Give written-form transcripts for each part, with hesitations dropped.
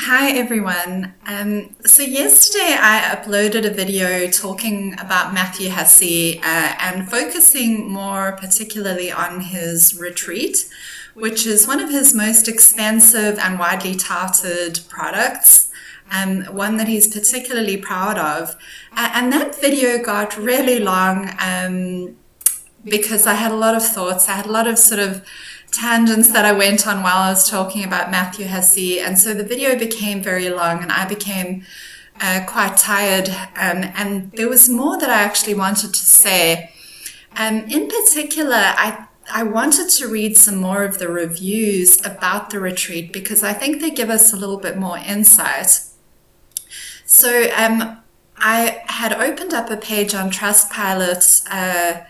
Hi everyone. So yesterday I uploaded a video talking about Matthew Hussey and focusing more particularly on his retreat, which is one of his most expensive and widely touted products, one that he's particularly proud of. And that video got really long because I had a lot of thoughts. I had a lot of sort of tangents that I went on while I was talking about Matthew Hussey. And so the video became very long and I became quite tired. And there was more that I actually wanted to say. In particular, I wanted to read some more of the reviews about the retreat because I think they give us a little bit more insight. So I had opened up a page on Trustpilot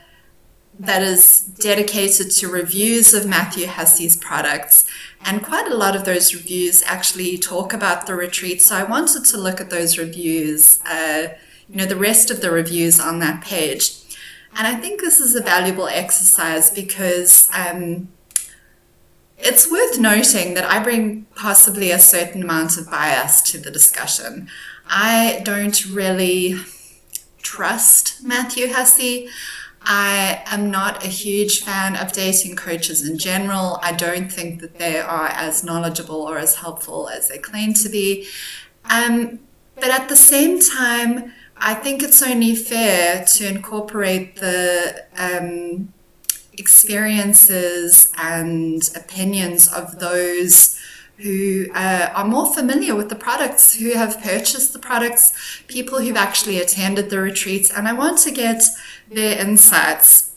that is dedicated to reviews of Matthew Hussey's products. And quite a lot of those reviews actually talk about the retreat. So I wanted to look at those reviews, the rest of the reviews on that page. And I think this is a valuable exercise because it's worth noting that I bring possibly a certain amount of bias to the discussion. I don't really trust Matthew Hussey. I am not a huge fan of dating coaches in general. I don't think that they are as knowledgeable or as helpful as they claim to be. But at the same time, I think it's only fair to incorporate the experiences and opinions of those who are more familiar with the products, who have purchased the products, people who've actually attended the retreats. And I want to get their insights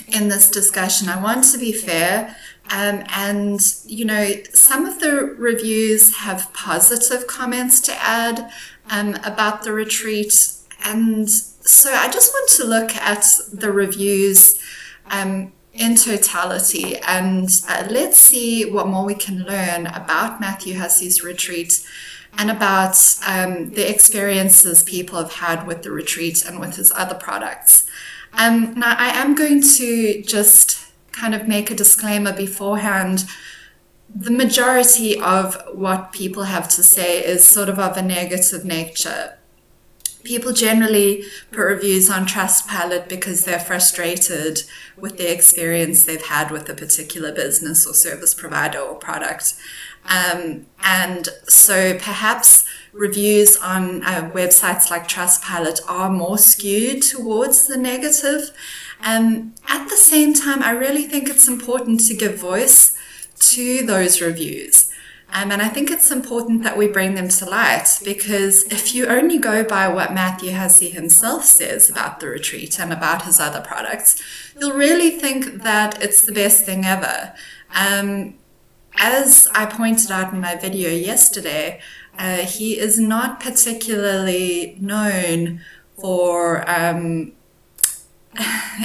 in this discussion. I want to be fair. And some of the reviews have positive comments to add about the retreat. And so I just want to look at the reviews in totality, and let's see what more we can learn about Matthew Hussey's retreat and about the experiences people have had with the retreat and with his other products. Now, I am going to just kind of make a disclaimer beforehand. The majority of what people have to say is sort of a negative nature. People generally put reviews on Trustpilot because they're frustrated with the experience they've had with a particular business or service provider or product. And so perhaps reviews on websites like Trustpilot are more skewed towards the negative. At the same time, I really think it's important to give voice to those reviews. And I think it's important that we bring them to light, because if you only go by what Matthew Hussey himself says about the retreat and about his other products, you'll really think that it's the best thing ever. As I pointed out in my video yesterday, he is not particularly known for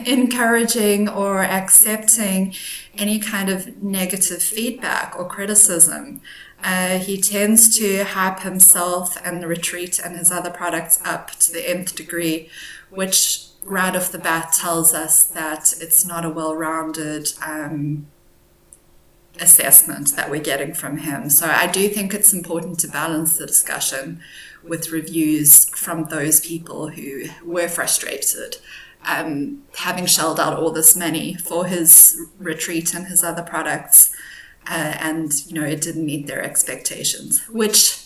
encouraging or accepting any kind of negative feedback or criticism. He tends to hype himself and the retreat and his other products up to the nth degree, which right off the bat tells us that it's not a well-rounded assessment that we're getting from him. So I do think it's important to balance the discussion with reviews from those people who were frustrated, having shelled out all this money for his retreat and his other products, and it didn't meet their expectations, which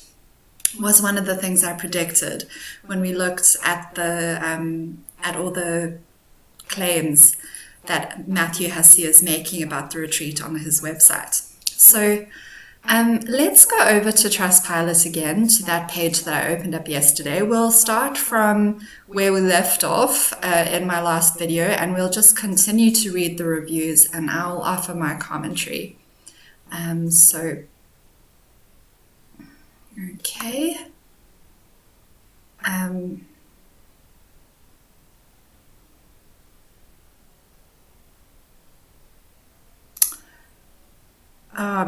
was one of the things I predicted when we looked at the at all the claims that Matthew Hussey is making about the retreat on his website. So let's go over to Trustpilot again, to that page that I opened up yesterday. We'll start from where we left off in my last video, and we'll just continue to read the reviews and I'll offer my commentary. Okay.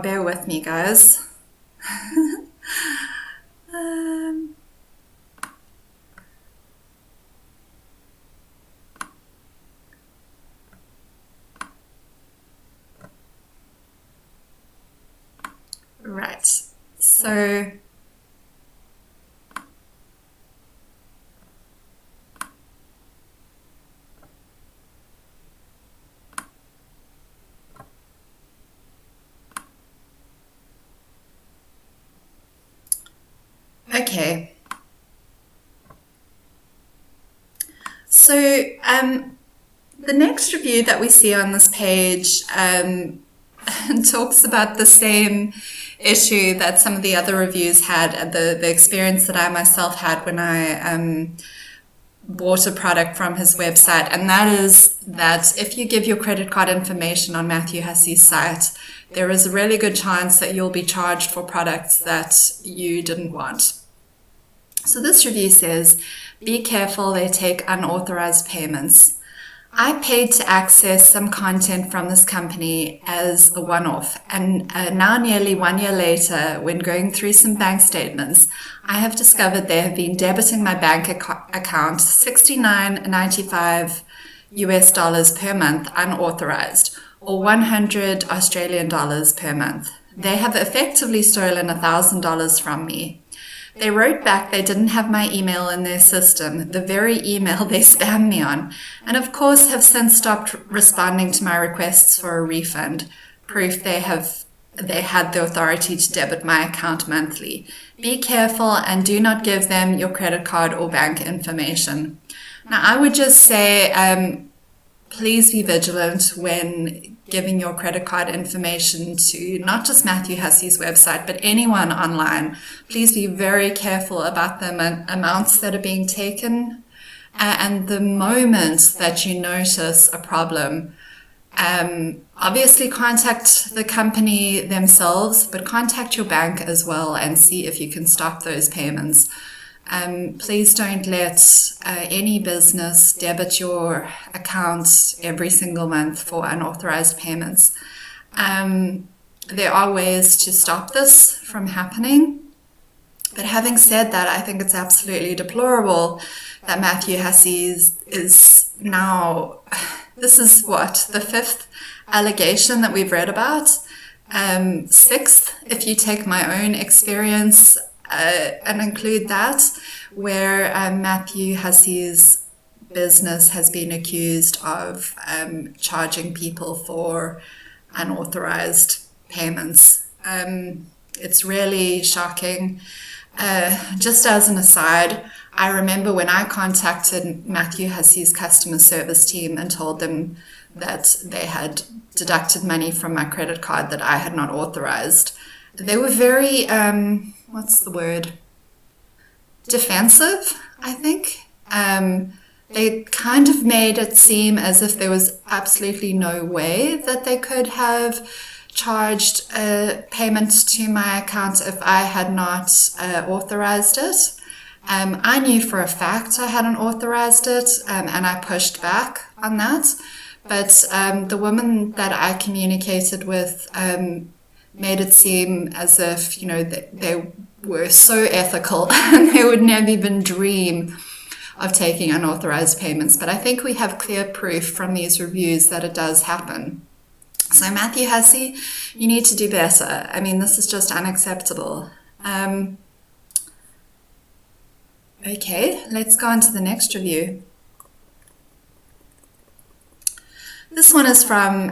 Bear with me, guys. Right. So Okay. So the next review that we see on this page talks about the same issue that some of the other reviews had, the experience that I myself had when I bought a product from his website, and that is that if you give your credit card information on Matthew Hussey's site, there is a really good chance that you'll be charged for products that you didn't want. So this review says, be careful, they take unauthorized payments. I paid to access some content from this company as a one-off, and now nearly 1 year later, when going through some bank statements, I have discovered they have been debiting my bank account $69.95 US per month unauthorized, or 100 Australian dollars per month. They have effectively stolen $1,000 from me. They wrote back they didn't have my email in their system, the very email they spammed me on, and of course have since stopped responding to my requests for a refund, proof they had the authority to debit my account monthly. Be careful and do not give them your credit card or bank information. Now, I would just say, please be vigilant when giving your credit card information to not just Matthew Hussey's website, but anyone online. Please be very careful about the amounts that are being taken, and the moment that you notice a problem, obviously contact the company themselves, but contact your bank as well and see if you can stop those payments. Please don't let any business debit your account every single month for unauthorized payments. There are ways to stop this from happening. But having said that, I think it's absolutely deplorable that Matthew Hussey is now, this is what, the 5th allegation that we've read about? 6th, if you take my own experience and include that, where Matthew Hussey's business has been accused of charging people for unauthorized payments. It's really shocking. Just as an aside, I remember when I contacted Matthew Hussey's customer service team and told them that they had deducted money from my credit card that I had not authorized, they were very, what's the word? Defensive, I think. They kind of made it seem as if there was absolutely no way that they could have charged a payment to my account if I had not authorized it. I knew for a fact I hadn't authorized it, and I pushed back on that. But the woman that I communicated with made it seem as if, they were so ethical and they would never even dream of taking unauthorized payments. But I think we have clear proof from these reviews that it does happen. So Matthew Hussey, you need to do better. I mean, this is just unacceptable. Okay, let's go on to the next review. This one is from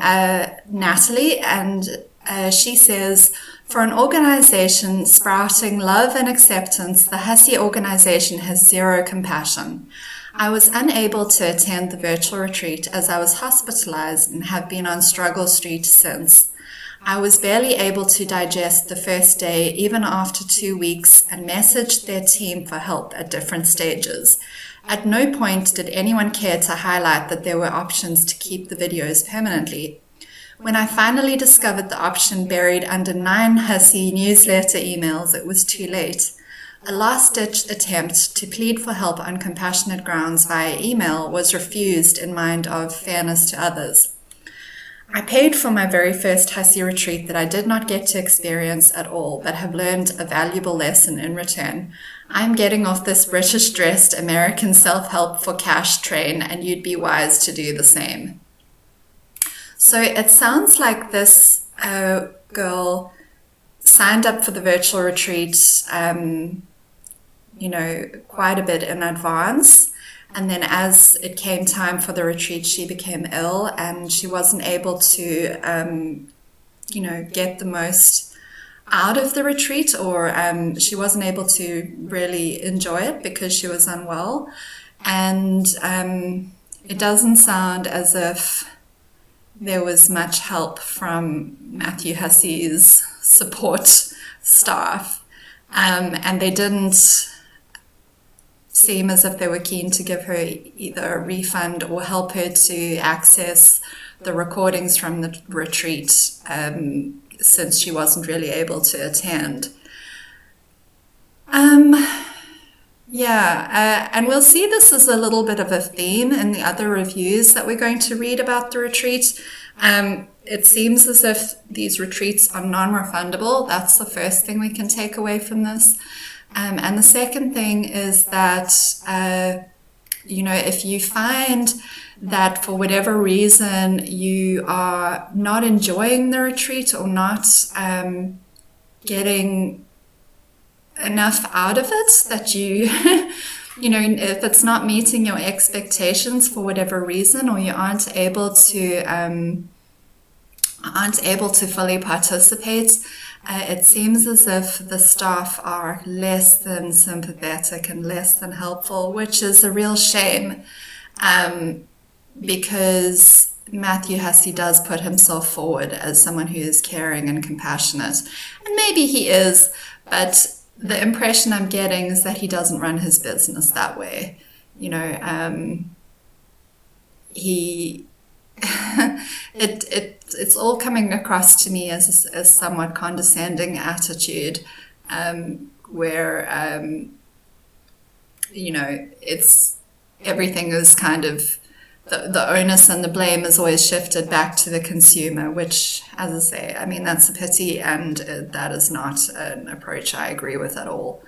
Natalie, and she says, for an organization sprouting love and acceptance, the Hussey organization has zero compassion. I was unable to attend the virtual retreat as I was hospitalized and have been on struggle street since. I was barely able to digest the first day, even after 2 weeks, and messaged their team for help at different stages. At no point did anyone care to highlight that there were options to keep the videos permanently. When I finally discovered the option buried under 9 Hussey newsletter emails, it was too late. A last-ditch attempt to plead for help on compassionate grounds via email was refused in mind of fairness to others. I paid for my very first Hussey retreat that I did not get to experience at all, but have learned a valuable lesson in return. I'm getting off this British-dressed American self-help for cash train, and you'd be wise to do the same. So it sounds like this girl signed up for the virtual retreat, quite a bit in advance. And then as it came time for the retreat, she became ill and she wasn't able to, get the most out of the retreat, or she wasn't able to really enjoy it because she was unwell. And it doesn't sound as if there was much help from Matthew Hussey's support staff. And they didn't seem as if they were keen to give her either a refund or help her to access the recordings from the retreat, since she wasn't really able to attend. And we'll see this as a little bit of a theme in the other reviews that we're going to read about the retreat. It seems as if these retreats are non-refundable. That's the first thing we can take away from this. And the second thing is that, if you find that for whatever reason you are not enjoying the retreat or not getting enough out of it, that you, if it's not meeting your expectations for whatever reason, or you aren't able to fully participate, it seems as if the staff are less than sympathetic and less than helpful, which is a real shame, because Matthew Hussey does put himself forward as someone who is caring and compassionate. And maybe he is, but the impression I'm getting is that he doesn't run his business that way. It's all coming across to me as a somewhat condescending attitude, where it's everything is kind of the onus and the blame is always shifted back to the consumer, which, as I say, that's a pity, and that is not an approach I agree with at all.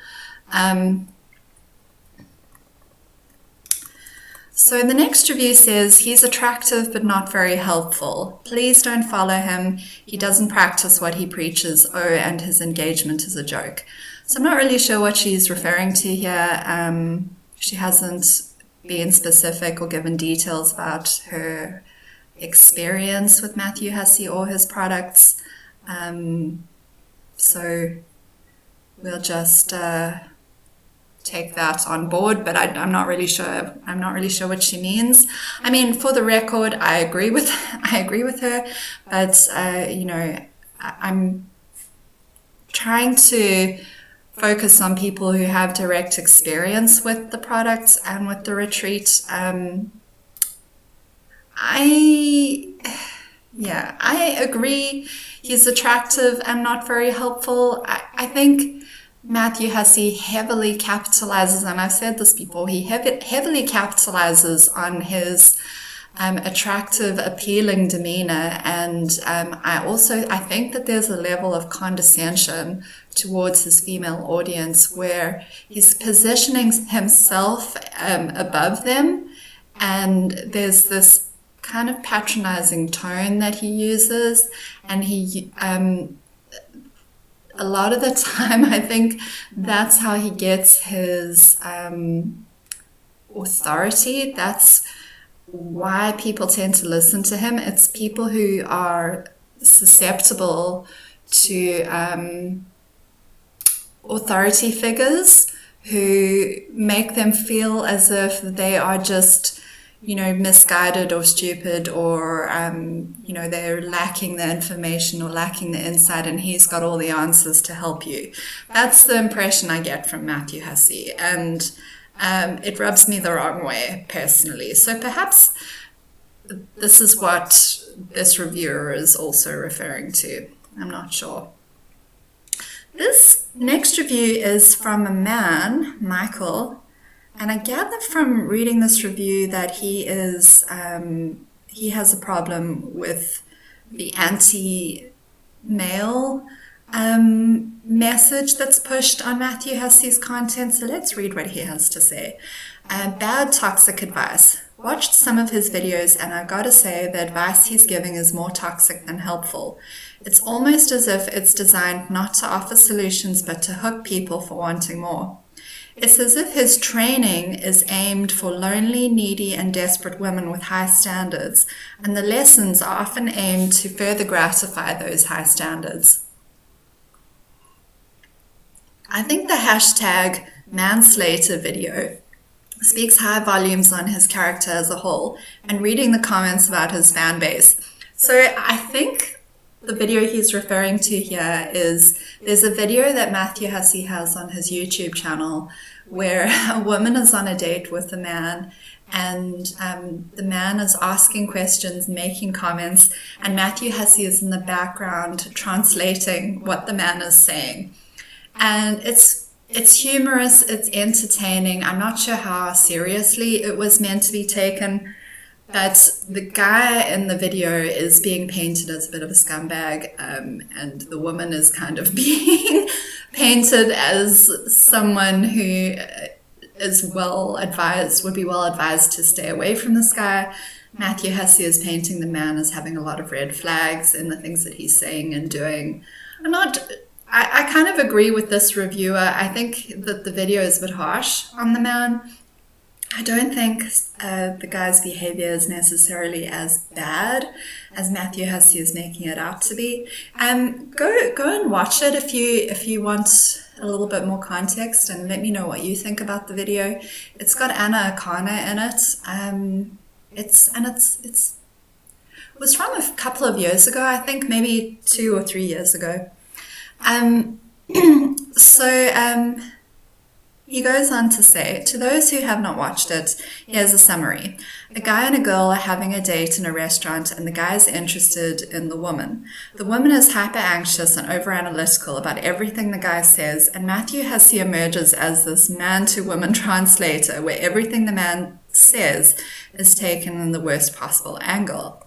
So the next review says, he's attractive but not very helpful. Please don't follow him. He doesn't practice what he preaches. Oh, and his engagement is a joke. So I'm not really sure what she's referring to here. She hasn't been specific or given details about her experience with Matthew Hussey or his products. So we'll just take that on board, but I'm not really sure. I'm not really sure what she means. For the record, I agree with her, but I'm trying to focus on people who have direct experience with the products and with the retreat. I agree he's attractive and not very helpful. I think Matthew Hussey heavily capitalizes, and I've said this before, he heavily capitalizes on his attractive, appealing demeanor. And I think that there's a level of condescension towards his female audience where he's positioning himself above them. And there's this kind of patronizing tone that he uses. And he, a lot of the time, I think that's how he gets his authority. That's why people tend to listen to him. It's people who are susceptible to authority figures who make them feel as if they are just, misguided or stupid, or, they're lacking the information or lacking the insight, and he's got all the answers to help you. That's the impression I get from Matthew Hussey, and it rubs me the wrong way, personally. So perhaps this is what this reviewer is also referring to. I'm not sure. This next review is from a man, Michael, and I gather from reading this review that he has a problem with the anti-male message that's pushed on Matthew Hussey's content. So let's read what he has to say. Bad toxic advice. Watched some of his videos, and I gotta say the advice he's giving is more toxic than helpful. It's almost as if it's designed not to offer solutions but to hook people for wanting more. It's as if his training is aimed for lonely, needy, and desperate women with high standards, and the lessons are often aimed to further gratify those high standards. I think the hashtag manslater video speaks high volumes on his character as a whole, and reading the comments about his fan base. So I think the video he's referring to here is, there's a video that Matthew Hussey has on his YouTube channel where a woman is on a date with a man, and the man is asking questions, making comments, and Matthew Hussey is in the background translating what the man is saying. And it's humorous, it's entertaining. I'm not sure how seriously it was meant to be taken, but the guy in the video is being painted as a bit of a scumbag, and the woman is kind of being painted as someone who is well advised, would be well advised to stay away from this guy. Matthew Hussey is painting the man as having a lot of red flags in the things that he's saying and doing. I kind of agree with this reviewer. I think that the video is a bit harsh on the man. I don't think the guy's behavior is necessarily as bad as Matthew Hussey is making it out to be. Go and watch it if you want a little bit more context, and let me know what you think about the video. It's got Anna Akana in it. It was from a couple of years ago, I think, maybe 2 or 3 years ago. He goes on to say, to those who have not watched it, here's a summary. A guy and a girl are having a date in a restaurant, and the guy is interested in the woman. The woman is hyper anxious and over analytical about everything the guy says, and Matthew Hussey emerges as this man-to-woman translator where everything the man says is taken in the worst possible angle.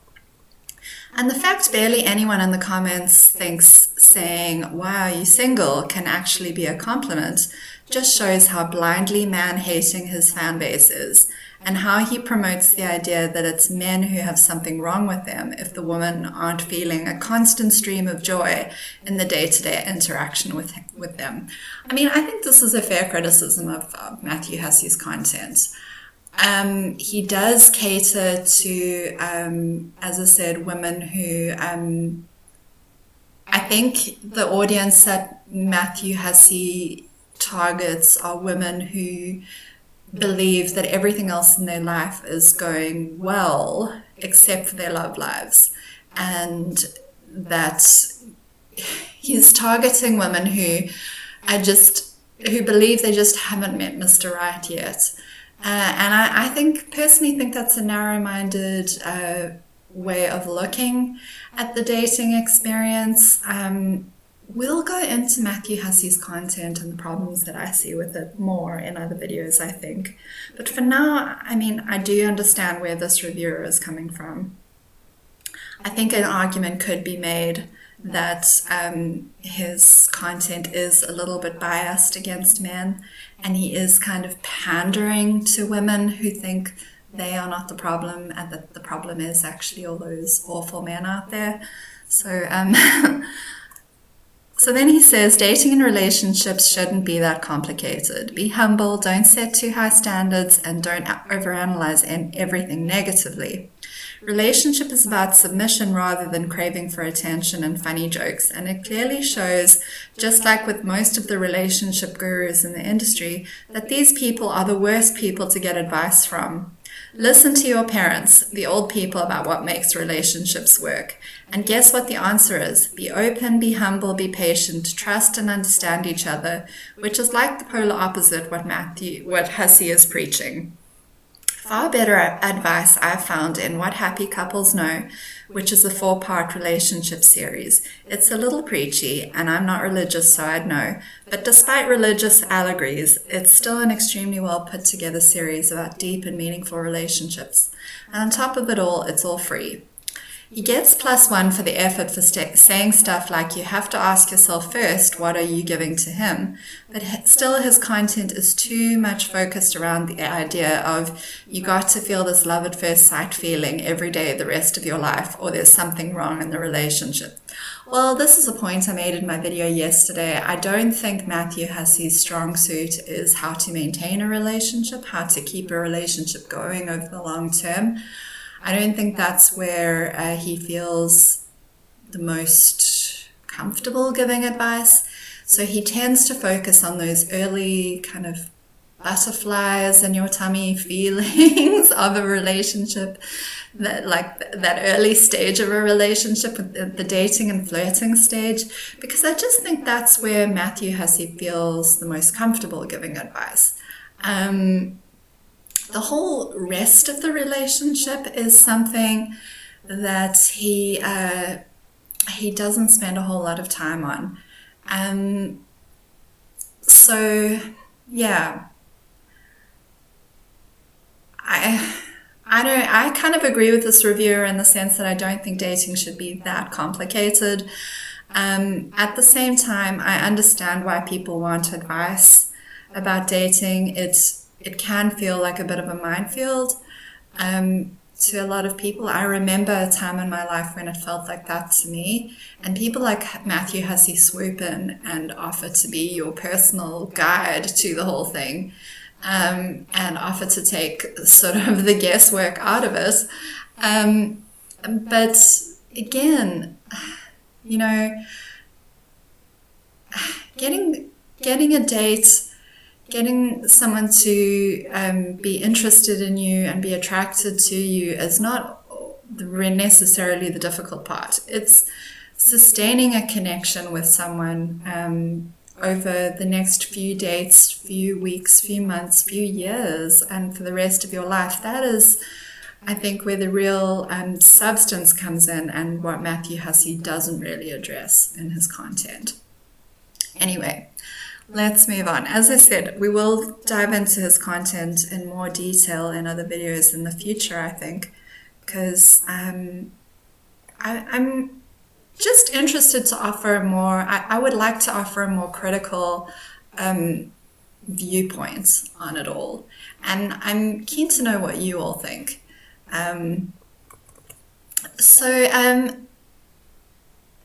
And the fact barely anyone in the comments thinks saying, "Wow, you single," can actually be a compliment just shows how blindly man-hating his fan base is, and how he promotes the idea that it's men who have something wrong with them if the women aren't feeling a constant stream of joy in the day-to-day interaction with them. I mean, I think this is a fair criticism of Matthew Hussey's content. He does cater to, as I said, women who, I think the audience that Matthew Hussey targets are women who believe that everything else in their life is going well except for their love lives, and that he's targeting women who believe they just haven't met Mr. Right yet. And I personally think that's a narrow-minded way of looking at the dating experience. We'll go into Matthew Hussey's content and the problems that I see with it more in other videos, I think. But for now, I mean, I do understand where this reviewer is coming from. I think an argument could be made that his content is a little bit biased against men, and he is kind of pandering to women who think they are not the problem, and that the problem is actually all those awful men out there. So then he says, dating and relationships shouldn't be that complicated. Be humble, don't set too high standards, and don't overanalyze everything negatively. Relationship is about submission rather than craving for attention and funny jokes, and it clearly shows, just like with most of the relationship gurus in the industry, that these people are the worst people to get advice from. Listen to your parents, the old people, about what makes relationships work. And guess what the answer is? Be open, be humble, be patient, trust and understand each other, which is like the polar opposite what Hussey is preaching. Far better advice I've found in What Happy Couples Know, which is a 4-part relationship series. It's a little preachy, and I'm not religious, so I'd know. But despite religious allegories, it's still an extremely well put together series about deep and meaningful relationships. And on top of it all, it's all free. He gets +1 for the effort for saying stuff like you have to ask yourself first, what are you giving to him? But still his content is too much focused around the idea of you got to feel this love at first sight feeling every day the rest of your life, or there's something wrong in the relationship. Well, this is a point I made in my video yesterday. I don't think Matthew Hussey's strong suit is how to maintain a relationship, how to keep a relationship going over the long term. I don't think that's where he feels the most comfortable giving advice. So he tends to focus on those early kind of butterflies in your tummy feelings of a relationship, that early stage of a relationship, the dating and flirting stage, because I just think that's where Matthew Hussey feels the most comfortable giving advice. The whole rest of the relationship is something that he doesn't spend a whole lot of time on. So yeah, I kind of agree with this reviewer in the sense that I don't think dating should be that complicated. At the same time, I understand why people want advice about dating. It can feel like a bit of a minefield to a lot of people. I remember a time in my life when it felt like that to me, and people like Matthew Hussey swoop in and offer to be your personal guide to the whole thing, and offer to take sort of the guesswork out of it. But again, you know, getting a date, getting someone to be interested in you and be attracted to you is not necessarily the difficult part. It's sustaining a connection with someone over the next few dates, few weeks, few months, few years, and for the rest of your life. That is, I think, where the real substance comes in, and what Matthew Hussey doesn't really address in his content. Anyway, let's move on. As I said, we will dive into his content in more detail in other videos in the future, I think, because I'm just interested to offer more, I would like to offer a more critical viewpoints on it all. And I'm keen to know what you all think.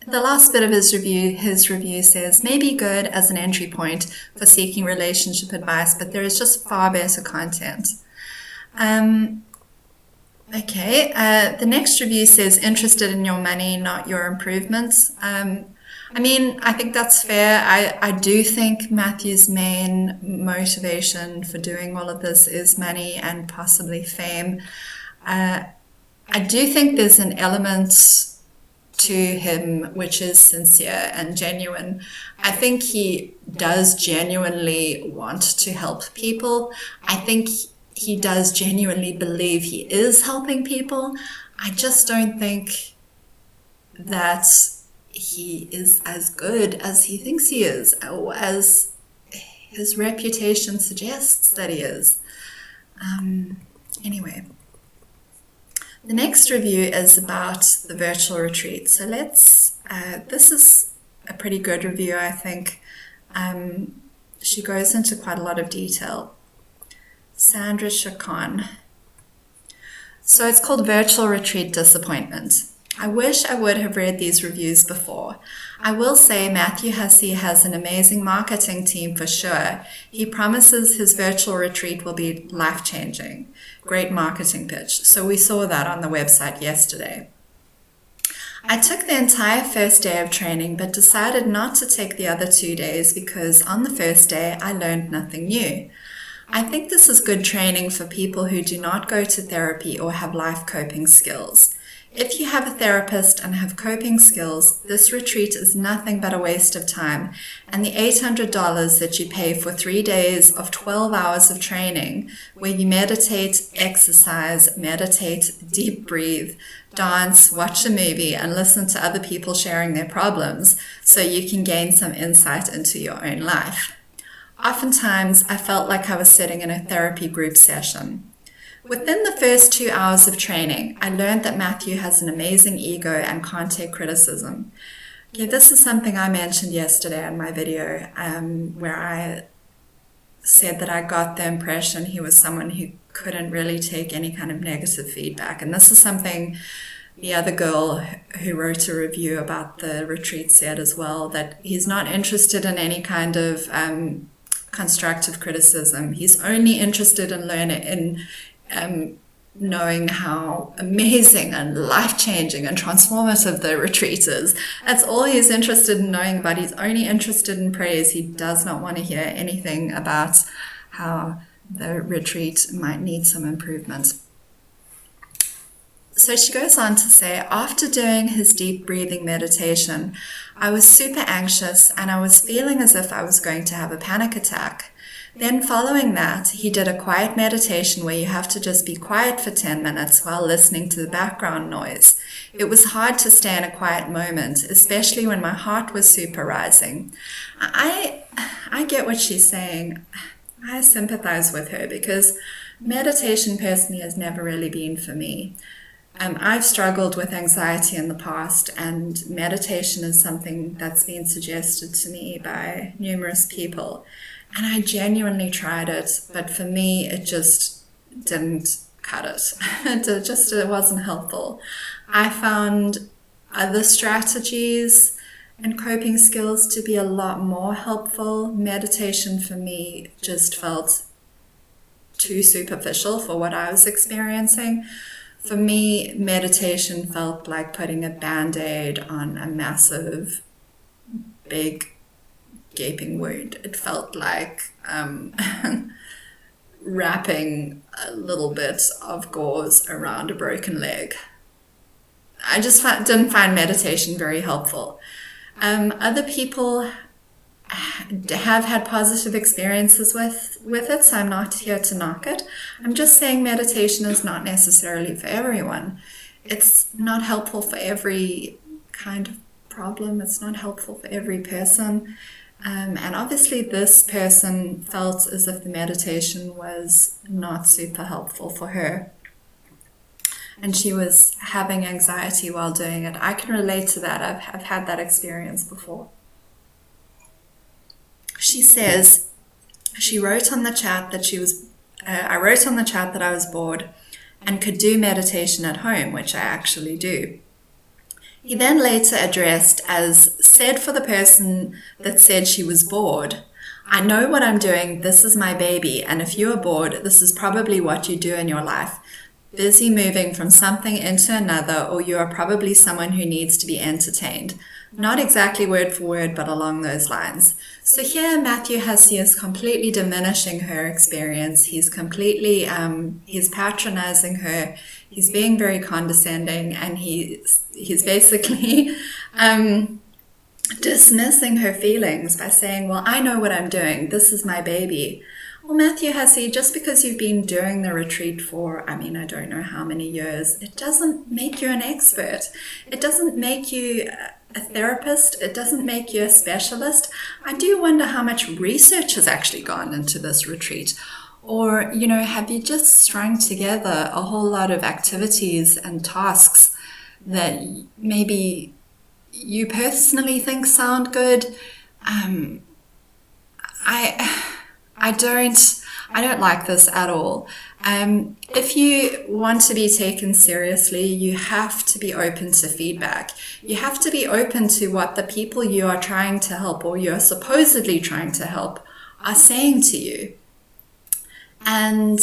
The last bit of his review says, may be good as an entry point for seeking relationship advice, but there is just far better content. Okay, the next review says, interested in your money, not your improvements. I mean, I think that's fair. I do think Matthew's main motivation for doing all of this is money and possibly fame. I do think there's an element to him which is sincere and genuine. I think he does genuinely want to help people. I think he does genuinely believe he is helping people. I just don't think that he is as good as he thinks he is, or as his reputation suggests that he is. Anyway. The next review is about the virtual retreat. So this is a pretty good review, I think. She goes into quite a lot of detail. Sandra Chacon. So it's called Virtual Retreat Disappointment. I wish I would have read these reviews before. I will say Matthew Hussey has an amazing marketing team for sure. He promises his virtual retreat will be life-changing. Great marketing pitch. So we saw that on the website yesterday. I took the entire first day of training, but decided not to take the other 2 days because on the first day I learned nothing new. I think this is good training for people who do not go to therapy or have life coping skills. If you have a therapist and have coping skills, this retreat is nothing but a waste of time, and the $800 that you pay for 3 days of 12 hours of training, where you meditate, exercise, meditate, deep breathe, dance, watch a movie, and listen to other people sharing their problems so you can gain some insight into your own life. Oftentimes, I felt like I was sitting in a therapy group session. Within the first 2 hours of training, I learned that Matthew has an amazing ego and can't take criticism. Okay, this is something I mentioned yesterday in my video, where I said that I got the impression he was someone who couldn't really take any kind of negative feedback. And this is something the other girl who wrote a review about the retreat said as well, that he's not interested in any kind of constructive criticism. He's only interested in learning, knowing how amazing and life-changing and transformative the retreat is. That's all he's interested in knowing about. He's only interested in praise. He does not want to hear anything about how the retreat might need some improvement. So she goes on to say, after doing his deep breathing meditation, I was super anxious and I was feeling as if I was going to have a panic attack. Then following that, he did a quiet meditation where you have to just be quiet for 10 minutes while listening to the background noise. It was hard to stay in a quiet moment, especially when my heart was super rising. I get what she's saying. I sympathize with her because meditation personally has never really been for me. I've struggled with anxiety in the past, and meditation is something that's been suggested to me by numerous people. And I genuinely tried it, but for me, it just didn't cut it. It wasn't helpful. I found other strategies and coping skills to be a lot more helpful. Meditation for me just felt too superficial for what I was experiencing. For me, meditation felt like putting a Band-Aid on a massive, big, gaping wound. It felt like wrapping a little bit of gauze around a broken leg. I just didn't find meditation very helpful. Other people have had positive experiences with it, so I'm not here to knock it. I'm just saying meditation is not necessarily for everyone. It's not helpful for every kind of problem. It's not helpful for every person. And obviously this person felt as if the meditation was not super helpful for her. And she was having anxiety while doing it. I can relate to that. I've had that experience before. She says, she wrote on the chat that I wrote on the chat that I was bored and could do meditation at home, which I actually do. He then later addressed as, said for the person that said she was bored, I know what I'm doing, this is my baby, and if you are bored, this is probably what you do in your life. Busy moving from something into another, or you are probably someone who needs to be entertained. Not exactly word for word, but along those lines. So here Matthew Hussey is completely diminishing her experience. He's completely, he's patronizing her. He's being very condescending, and he's basically dismissing her feelings by saying, well, I know what I'm doing. This is my baby. Well, Matthew Hussey, just because you've been doing the retreat for, I don't know how many years, it doesn't make you an expert. It doesn't make you a therapist. It doesn't make you a specialist. I do wonder how much research has actually gone into this retreat. Or, have you just strung together a whole lot of activities and tasks that maybe you personally think sound good? I don't like this at all. If you want to be taken seriously, you have to be open to feedback. You have to be open to what the people you are trying to help, or you're supposedly trying to help, are saying to you. And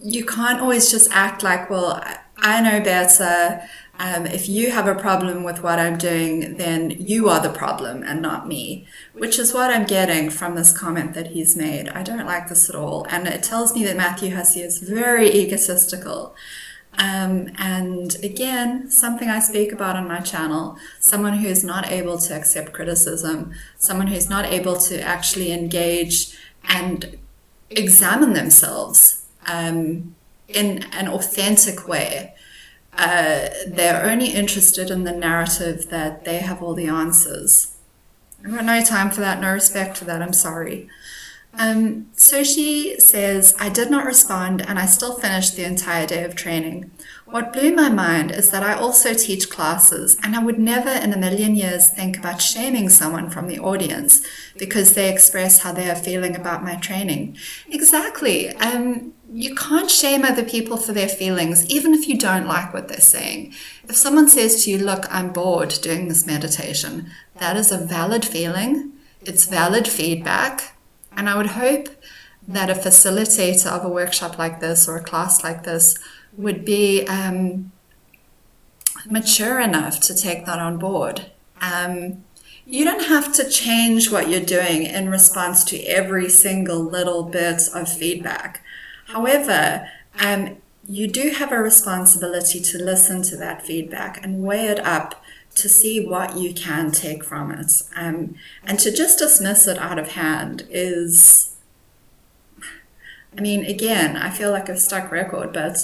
you can't always just act like, well, I know better. If you have a problem with what I'm doing, then you are the problem and not me, which is what I'm getting from this comment that he's made. I don't like this at all. And it tells me that Matthew Hussey is very egotistical. And again, something I speak about on my channel, someone who is not able to accept criticism, someone who's not able to actually engage and examine themselves in an authentic way. They're only interested in the narrative that they have all the answers. I've got no time for that, no respect for that, I'm sorry. So she says, I did not respond and I still finished the entire day of training. What blew my mind is that I also teach classes, and I would never in a million years think about shaming someone from the audience because they express how they are feeling about my training. Exactly. You can't shame other people for their feelings, even if you don't like what they're saying. If someone says to you, look, I'm bored doing this meditation, that is a valid feeling. It's valid feedback. And I would hope that a facilitator of a workshop like this or a class like this would be mature enough to take that on board. You don't have to change what you're doing in response to every single little bit of feedback. However, you do have a responsibility to listen to that feedback and weigh it up to see what you can take from it. And to just dismiss it out of hand is, I mean, again, I feel like a stuck record, but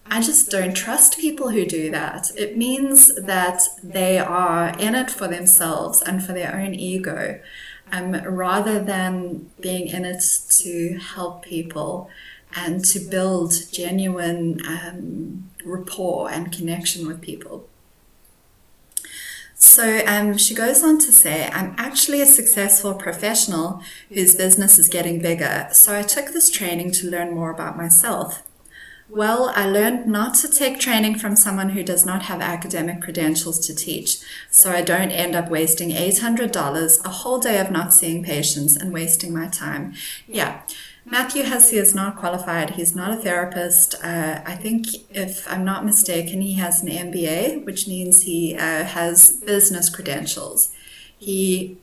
I just don't trust people who do that. It means that they are in it for themselves and for their own ego, rather than being in it to help people and to build genuine rapport and connection with people. So she goes on to say, I'm actually a successful professional whose business is getting bigger, so I took this training to learn more about myself. Well, I learned not to take training from someone who does not have academic credentials to teach, so I don't end up wasting $800, a whole day of not seeing patients, and wasting my time. Yeah, Matthew Hussey is not qualified. He's not a therapist. I think, if I'm not mistaken, he has an MBA, which means he has business credentials. He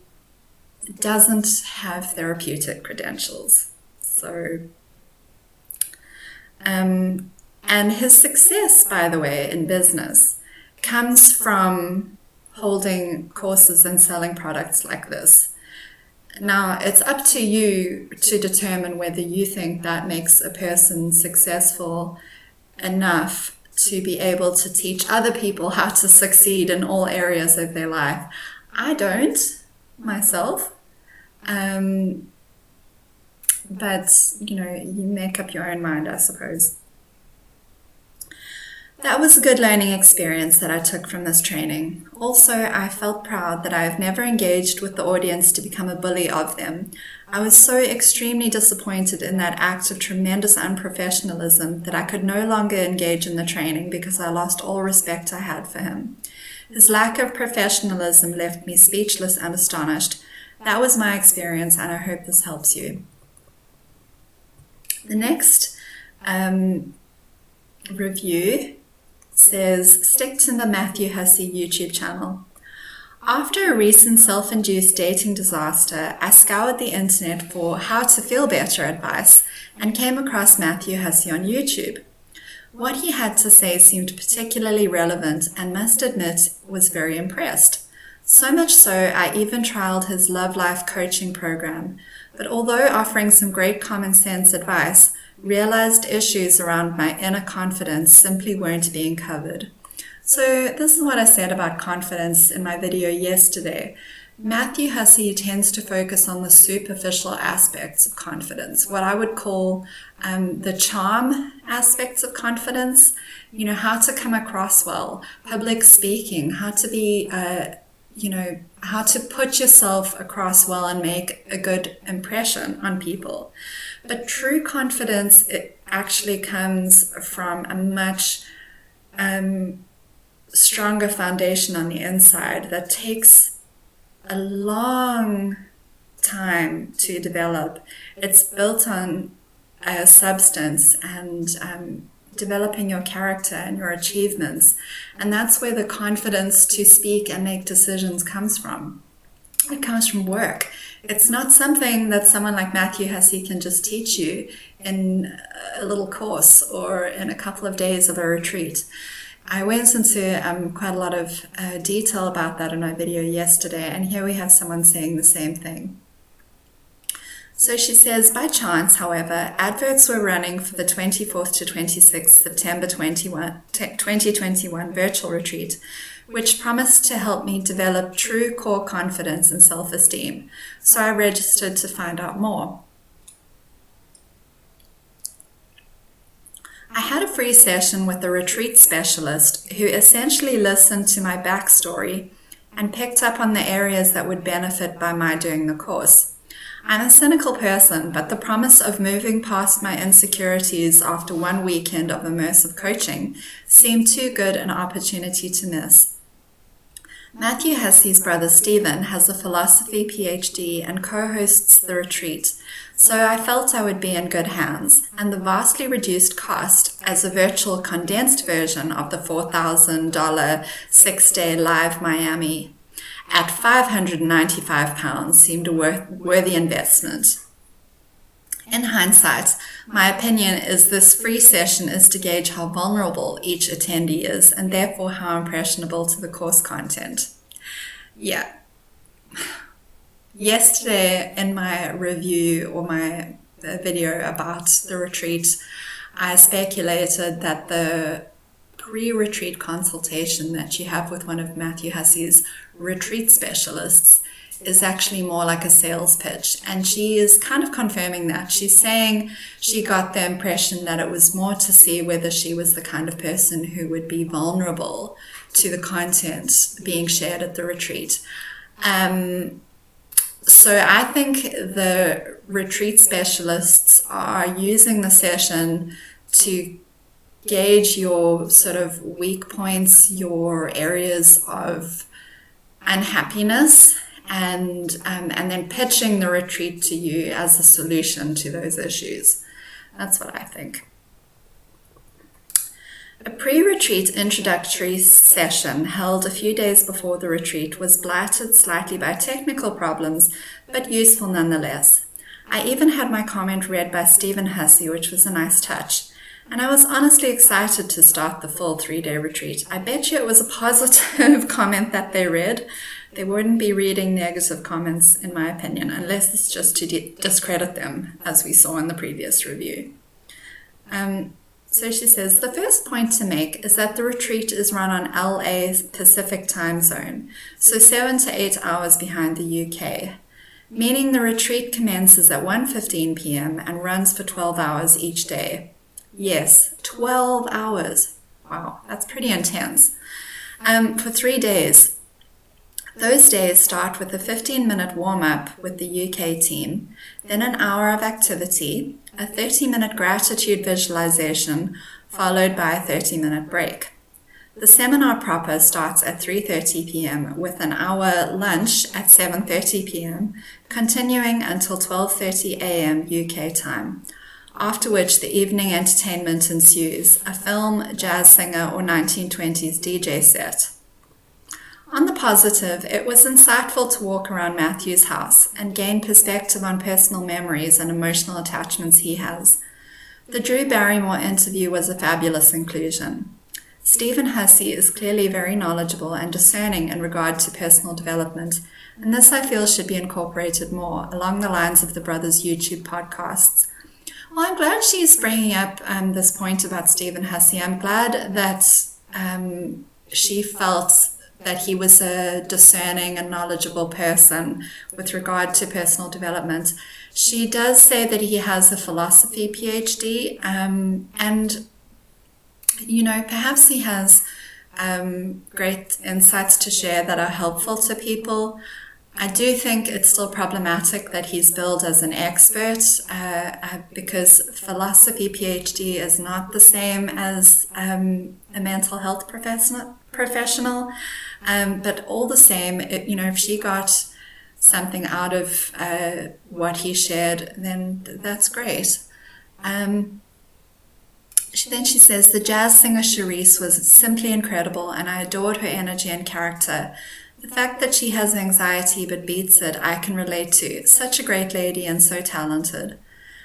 doesn't have therapeutic credentials. So... and his success, by the way, in business comes from holding courses and selling products like this. Now, it's up to you to determine whether you think that makes a person successful enough to be able to teach other people how to succeed in all areas of their life. I don't, myself. But, you know, you make up your own mind, I suppose. That was a good learning experience that I took from this training. Also, I felt proud that I have never engaged with the audience to become a bully of them. I was so extremely disappointed in that act of tremendous unprofessionalism that I could no longer engage in the training because I lost all respect I had for him. His lack of professionalism left me speechless and astonished. That was my experience, and I hope this helps you. The next review says, stick to the Matthew Hussey YouTube channel. After a recent self-induced dating disaster, I scoured the internet for how to feel better advice and came across Matthew Hussey on YouTube. What he had to say seemed particularly relevant and must admit was very impressed. So much so, I even trialed his Love Life coaching program, but although offering some great common sense advice, realized issues around my inner confidence simply weren't being covered. So this is what I said about confidence in my video yesterday. Matthew Hussey tends to focus on the superficial aspects of confidence, what I would call the charm aspects of confidence, you know, how to come across well, public speaking, how to be how to put yourself across well and make a good impression on people. But true confidence, it actually comes from a much stronger foundation on the inside that takes a long time to develop. It's built on a substance and developing your character and your achievements. And that's where the confidence to speak and make decisions comes from. It comes from work. It's not something that someone like Matthew Hussey can just teach you in a little course or in a couple of days of a retreat. I went into quite a lot of detail about that in my video yesterday, and here we have someone saying the same thing. So she says, by chance, however, adverts were running for the 24th to 26th September 2021 virtual retreat, which promised to help me develop true core confidence and self-esteem. So I registered to find out more. I had a free session with a retreat specialist who essentially listened to my backstory and picked up on the areas that would benefit by my doing the course. I'm a cynical person, but the promise of moving past my insecurities after one weekend of immersive coaching seemed too good an opportunity to miss. Matthew Hussey's brother Stephen has a philosophy PhD and co-hosts the retreat, so I felt I would be in good hands, and the vastly reduced cost as a virtual condensed version of the $4,000 6-day live Miami at £595 seemed a worthy investment. In hindsight, my opinion is this free session is to gauge how vulnerable each attendee is and therefore how impressionable to the course content. Yeah. Yesterday in my review or my video about the retreat, I speculated that the pre-retreat consultation that you have with one of Matthew Hussey's retreat specialists is actually more like a sales pitch. And she is kind of confirming that. She's saying she got the impression that it was more to see whether she was the kind of person who would be vulnerable to the content being shared at the retreat. So I think the retreat specialists are using the session to gauge your sort of weak points, your areas of unhappiness, and then pitching the retreat to you as a solution to those issues. That's what I think. A pre-retreat introductory session held a few days before the retreat was blighted slightly by technical problems, but useful nonetheless. I even had my comment read by Stephen Hussey, which was a nice touch. And I was honestly excited to start the full 3-day retreat. I bet you it was a positive comment that they read. They wouldn't be reading negative comments, in my opinion, unless it's just to discredit them, as we saw in the previous review. So she says, the first point to make is that the retreat is run on LA Pacific time zone, so 7 to 8 hours behind the UK, meaning the retreat commences at 1:15 p.m. and runs for 12 hours each day. Yes, 12 hours. Wow, that's pretty intense. For 3 days. Those days start with a 15-minute warm-up with the UK team, then an hour of activity, a 30-minute gratitude visualization, followed by a 30-minute break. The seminar proper starts at 3:30 p.m. with an hour lunch at 7:30 p.m., continuing until 12:30 a.m. UK time, after which the evening entertainment ensues, a film, jazz singer, or 1920s DJ set. On the positive, it was insightful to walk around Matthew's house and gain perspective on personal memories and emotional attachments he has. The Drew Barrymore interview was a fabulous inclusion. Stephen Hussey is clearly very knowledgeable and discerning in regard to personal development, and this I feel should be incorporated more along the lines of the brothers' YouTube podcasts. Well, I'm glad she's bringing up this point about Stephen Hussey. I'm glad that she felt that he was a discerning and knowledgeable person with regard to personal development. She does say that he has a philosophy PhD, and, you know, perhaps he has great insights to share that are helpful to people. I do think it's still problematic that he's billed as an expert because philosophy PhD is not the same as a mental health professional. But all the same, if she got something out of what he shared, then that's great. Then she says, the jazz singer Charisse was simply incredible, and I adored her energy and character. The fact that she has anxiety but beats it, I can relate to. Such a great lady and so talented.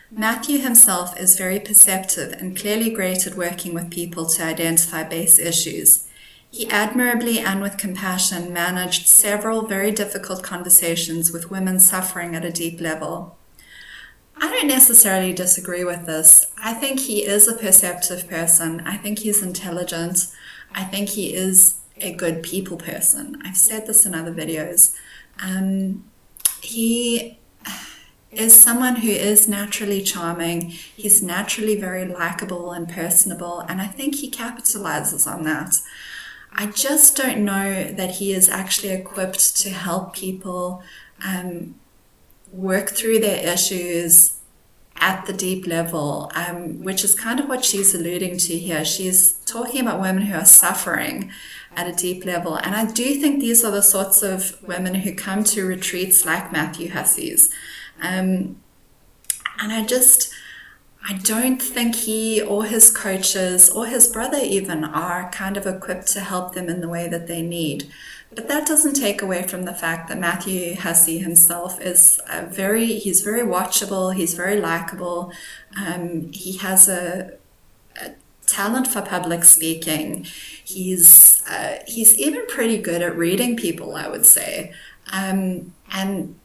Matthew himself is very perceptive and clearly great at working with people to identify base issues. He admirably and with compassion managed several very difficult conversations with women suffering at a deep level. I don't necessarily disagree with this. I think he is a perceptive person. I think he's intelligent. I think he is a good people person. I've said this in other videos. He is someone who is naturally charming. He's naturally very likable and personable, and I think he capitalizes on that. I just don't know that he is actually equipped to help people work through their issues at the deep level, which is kind of what she's alluding to here. She's talking about women who are suffering at a deep level. And I do think these are the sorts of women who come to retreats like Matthew Hussey's. And I don't think he or his coaches or his brother even are kind of equipped to help them in the way that they need. But that doesn't take away from the fact that Matthew Hussey himself is he's very watchable, he's very likable, he has a talent for public speaking. He's even pretty good at reading people, I would say. And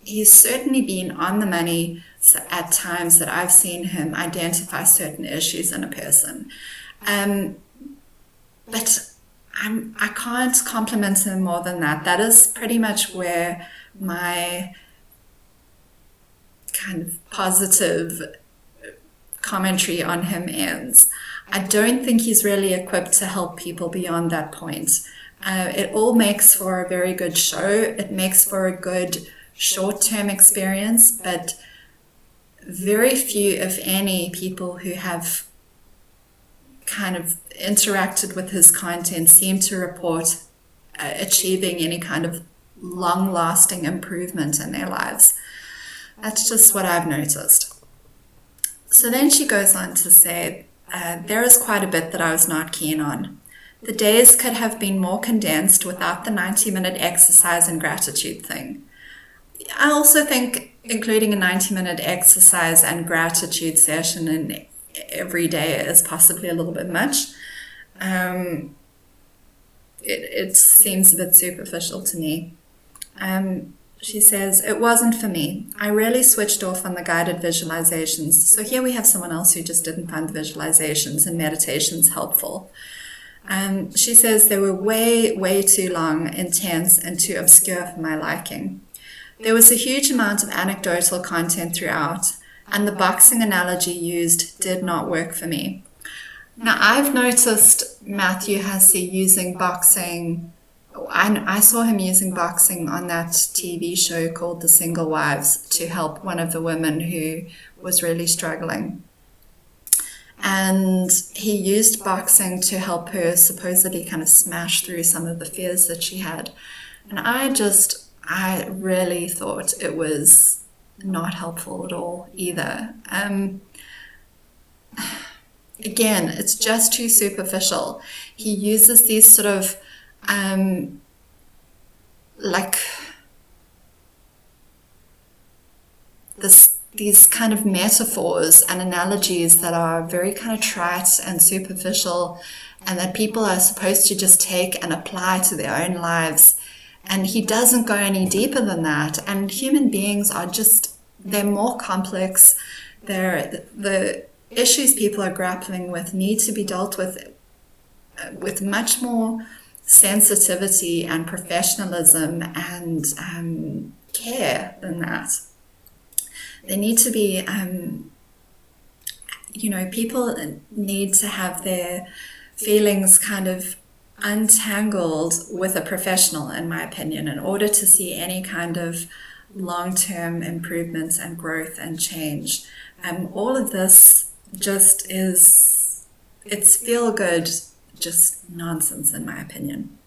he's certainly been on the money at times that I've seen him identify certain issues in a person. But I can't compliment him more than that. That is pretty much where my kind of positive commentary on him ends. I don't think he's really equipped to help people beyond that point. It all makes for a very good show. It makes for a good short-term experience, but very few, if any, people who have kind of interacted with his content seem to report achieving any kind of long-lasting improvement in their lives. That's just what I've noticed. So then she goes on to say, there is quite a bit that I was not keen on. The days could have been more condensed without the 90-minute exercise and gratitude thing. I also think including a 90-minute exercise and gratitude session in every day is possibly a little bit much. It seems a bit superficial to me. She says, it wasn't for me. I really switched off on the guided visualizations. So here we have someone else who just didn't find the visualizations and meditations helpful. She says they were way, way too long, intense, and too obscure for my liking. There was a huge amount of anecdotal content throughout, and the boxing analogy used did not work for me. Now, I've noticed Matthew Hussey using boxing. I saw him using boxing on that TV show called The Single Wives to help one of the women who was really struggling. And he used boxing to help her supposedly kind of smash through some of the fears that she had. And I really thought it was not helpful at all either. Again, it's just too superficial. He uses these sort of these kind of metaphors and analogies that are very kind of trite and superficial, and that people are supposed to just take and apply to their own lives. And he doesn't go any deeper than that. And human beings are they're more complex. The issues people are grappling with need to be dealt with much more sensitivity and professionalism and care than that. They need to be, people need to have their feelings kind of untangled with a professional, in my opinion, in order to see any kind of long-term improvements and growth and change. All of this just it's feel-good, just nonsense, in my opinion.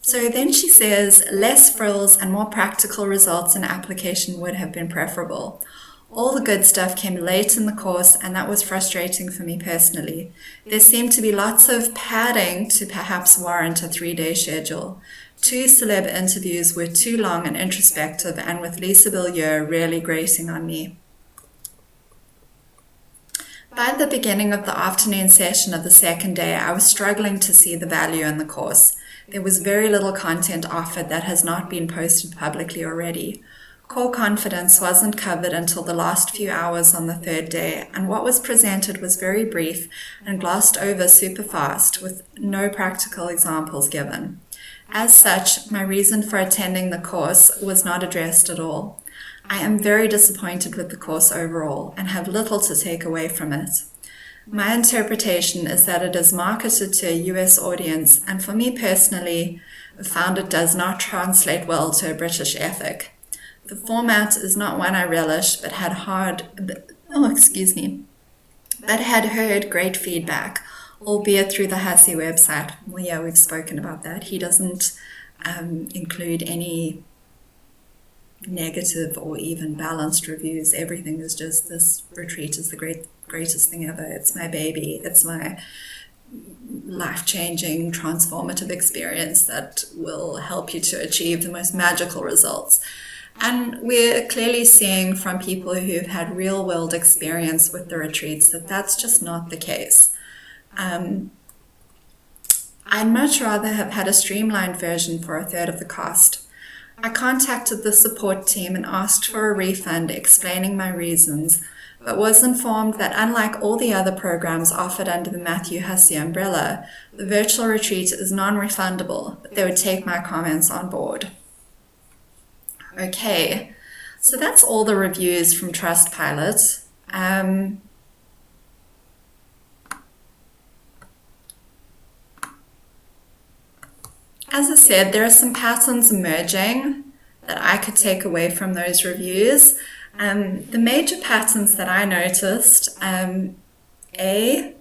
So then she says, less frills and more practical results and application would have been preferable. All the good stuff came late in the course, and that was frustrating for me personally. There seemed to be lots of padding to perhaps warrant a 3-day schedule. 2 celeb interviews were too long and introspective, and with Lisa Billieux really grating on me. By the beginning of the afternoon session of the second day, I was struggling to see the value in the course. There was very little content offered that has not been posted publicly already. Core confidence wasn't covered until the last few hours on the third day, and what was presented was very brief and glossed over super fast, with no practical examples given. As such, my reason for attending the course was not addressed at all. I am very disappointed with the course overall and have little to take away from it. My interpretation is that it is marketed to a US audience, and for me personally, I found it does not translate well to a British ethic. The format is not one I relish, but had heard great feedback. albeit through the Hussey website. Well, yeah, we've spoken about that. He doesn't include any negative or even balanced reviews. Everything is just, this retreat is the greatest thing ever. It's my baby. It's my life-changing, transformative experience that will help you to achieve the most magical results. And we're clearly seeing from people who've had real-world experience with the retreats that that's just not the case. I'd much rather have had a streamlined version for a third of the cost. I contacted the support team and asked for a refund, explaining my reasons, but was informed that unlike all the other programs offered under the Matthew Hussey umbrella, the virtual retreat is non-refundable, but they would take my comments on board. Okay, so that's all the reviews from Trustpilot. As I said, there are some patterns emerging that I could take away from those reviews. The major patterns that I noticed, A,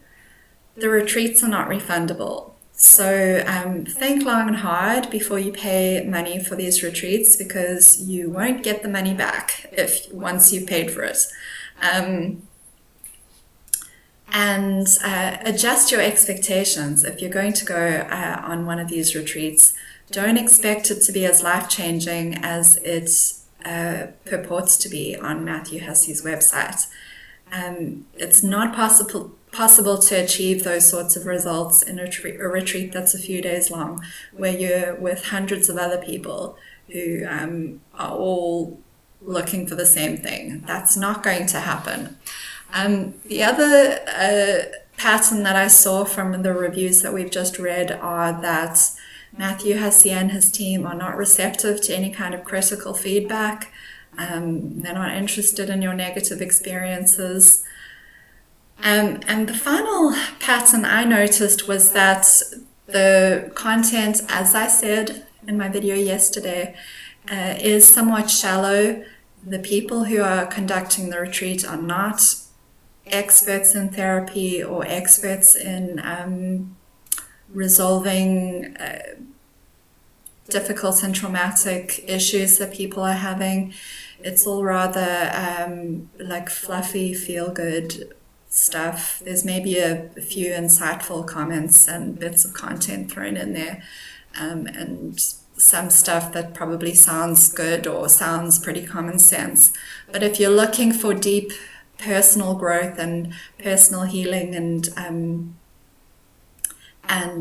the retreats are not refundable. So think long and hard before you pay money for these retreats, because you won't get the money back once you've paid for it. And adjust your expectations. If you're going to go on one of these retreats, don't expect it to be as life-changing as it purports to be on Matthew Hussey's website. It's not possible to achieve those sorts of results in a retreat that's a few days long, where you're with hundreds of other people who are all looking for the same thing. That's not going to happen. The other pattern that I saw from the reviews that we've just read are that Matthew Hussey and his team are not receptive to any kind of critical feedback. They're not interested in your negative experiences. And the final pattern I noticed was that the content, as I said in my video yesterday, is somewhat shallow. The people who are conducting the retreat are not experts in therapy or experts in resolving difficult and traumatic issues that people are having. It's all rather like fluffy, feel-good stuff. There's maybe a few insightful comments and bits of content thrown in there, and some stuff that probably sounds good or sounds pretty common sense. But if you're looking for deep personal growth and personal healing and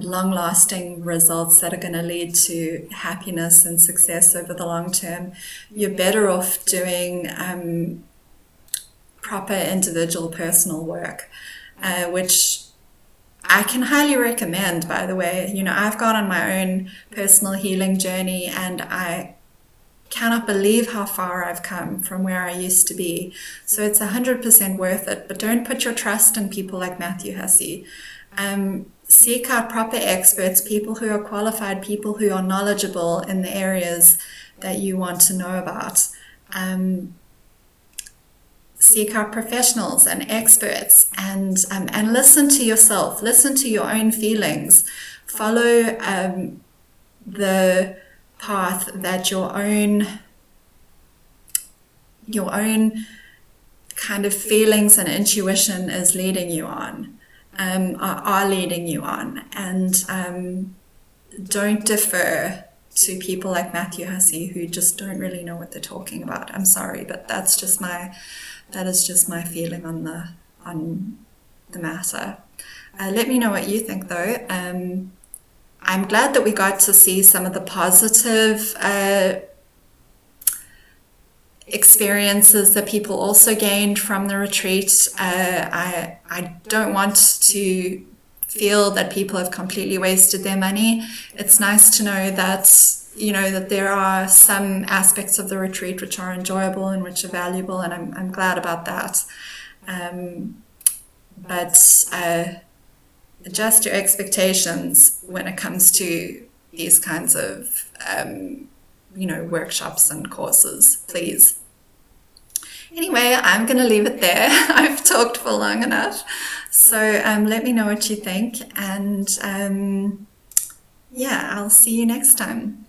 long-lasting results that are going to lead to happiness and success over the long term, you're better off doing proper individual personal work, which I can highly recommend, by the way. You know, I've gone on my own personal healing journey, and I cannot believe how far I've come from where I used to be. So it's 100% worth it, but don't put your trust in people like Matthew Hussey. Seek out proper experts, people who are qualified, people who are knowledgeable in the areas that you want to know about. Seek out professionals and experts, and listen to yourself, listen to your own feelings, follow the path that your own kind of feelings and intuition is leading you on, are leading you on, and don't defer to people like Matthew Hussey who just don't really know what they're talking about. I'm sorry, but that is just my feeling on the matter. Let me know what you think, though. I'm glad that we got to see some of the positive experiences that people also gained from the retreat. I don't want to feel that people have completely wasted their money. It's nice to know that, you know, that there are some aspects of the retreat which are enjoyable and which are valuable, and I'm glad about that. But adjust your expectations when it comes to these kinds of, workshops and courses, please. Anyway, I'm going to leave it there. I've talked for long enough. So let me know what you think. And yeah, I'll see you next time.